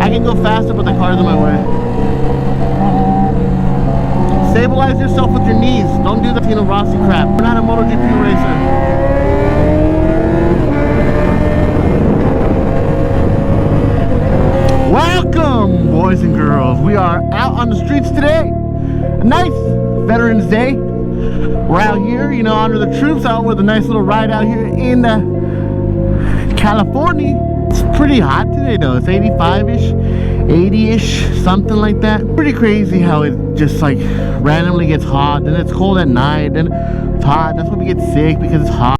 I can go faster, but the car's in my way. Stabilize yourself with your knees. Don't do the Tino Rossi crap. We're not a MotoGP racer. Welcome, boys and girls. We are out on the streets today. A nice Veterans Day. We're out here, you know, honor the troops, out with a nice little ride out here in California. It's pretty hot today though. It's 85-ish, 80-ish, something like that. Pretty crazy how it just like randomly gets hot, then it's cold at night, then it's hot. That's why we get sick, because it's hot.